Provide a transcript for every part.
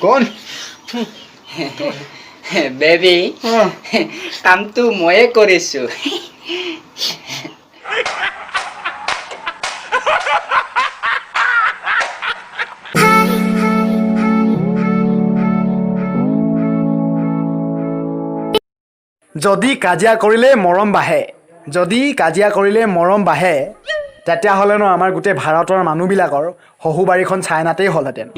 কোন বেবি কামটো ময়ে কৰিছো যদি কাজিয়া কৰিলে মৰম বাঢ়ে তেতিয়াহ'লেনো আমাৰ গোটেই ভাৰতৰ মানুহবিলাকৰ শহুবাৰীখন চাইনাতেই হ'লহেঁতেন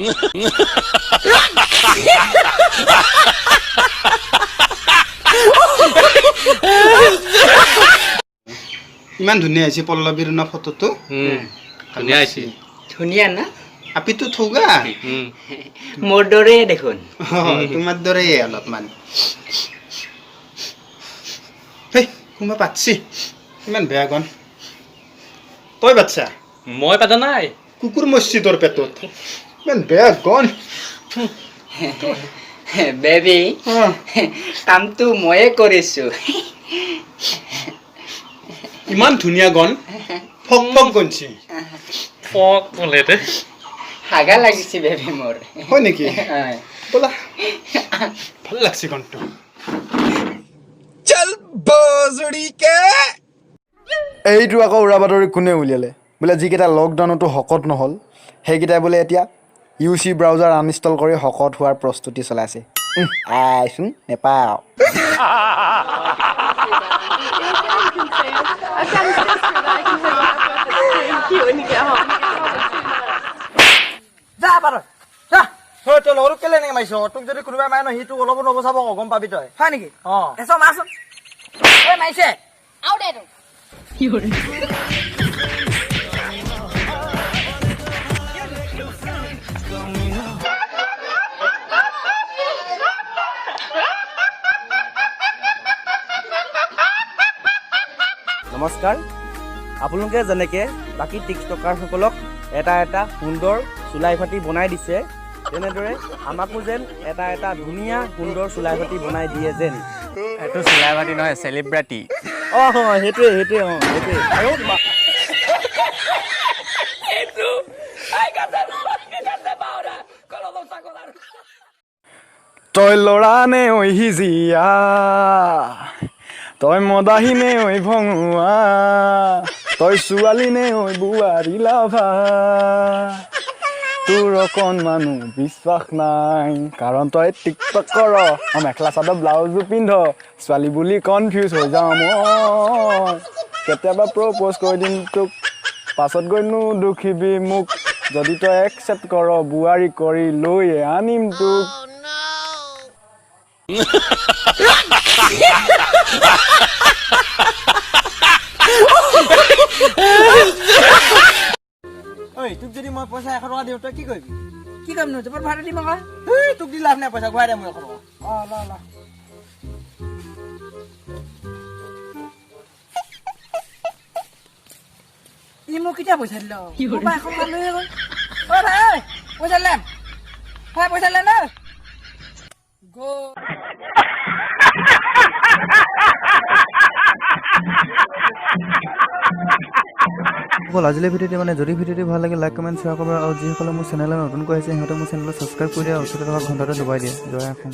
ইমান ধুনীয়া হৈছে পল্লৱীৰ না ফটোটো ধুনীয়া হৈছে ধুনীয়া না আপিটো থৌগা মোৰ দৰে দেখোন তোমাৰ দৰে অলপমান হেই কোনোবা পাতছি ইমান বেয়া গন তই বাচ্চা মই পাতা নাই কুকুৰ মৰছি তোৰ পেটত ইমান বেয়া গন বেবি কামটো ময়ে কৰিছো ইমান ধুনীয়া গন ফক ফক গনছি ফক বোলে দে হাগা লাগিছে বেবি মোৰ হয় নেকি বলা ভাল লাগছে গনটো চল বজড়ি কে এইটো আকৌ উৰা বাতৰি কোনে উলিয়ালে বোলে যিকেইটা লকডাউনতো শকত নহ'ল সেইকেইটাই বোলে এতিয়া UC ব্ৰাউজাৰ আনইনষ্টল কৰি শকত হোৱাৰ প্ৰস্তুতি চলাইছে আইচোন নেপাওঁ তই লগতো কেলে এনেকে মাৰিছ তোক যদি কোনোবাই মাৰে ন সিটো অলপো নবচাব গম পাবি তই হয় নেকি মাৰচোন মাৰিছে নমস্কাৰ আপোনালোকে যেনেকে বাকী টিকটকাৰসকলক এটা সুন্দৰ চুলাই ফাটি বনাই দিছে তেনেদৰে আমাকো যেন এটা ধুনীয়া সুন্দৰ চুলাই ফাটি বনাই দিয়ে যেন এইটো চুলাই বাটি নহয় চেলিব্ৰিটি সেইটোৱে আৰু তই ল'ৰা নে ঐ সিজিয়া তই মদাহী নে ঐ ভঙুৱা তই ছোৱালী নে ঐ বোৱাৰী লাভা তোৰ অকণমানো বিশ্বাস নাই কাৰণ তই টিকটক কৰ মেখেলা চাদৰ ব্লাউজো পিন্ধ ছোৱালী বুলি কনফিউজ হৈ যাওঁ মই কেতিয়াবা প্ৰপ'জ কৰি দিম তোক পাছত গৈ নুদুখিবি মোক যদি তই একচেপ্ট কৰ বোৱাৰী কৰি লৈ আনিম তোক তোক যদি মই পইচা 100 টকা দিওঁ তই কি কৰিবি কি কৰিম তোৰ ভাড়া দিম আকৌ তোক দি লাভ নাই পইচা ঘূৰাই দে মোক 100 টকা ল ই মোক কেতিয়া পইচা দিল মই এখন লৈ গ'ল ভাই পইচা লেন না আজিলৈ ভিডিঅ'টি যদি ভিডিঅ'টি ভাল লাগে লাইক কমেণ্ট শ্বেয়াৰ কৰিব আৰু যিসকলে মোৰ চেনেলত নতুনকৈ আহিছে সিহঁতে মোৰ চেনেলত ছাবস্ক্ৰাইব কৰি দিয়া ওচৰতে থকা ঘণ্টাটো দবাই দিয়ে জয় অসম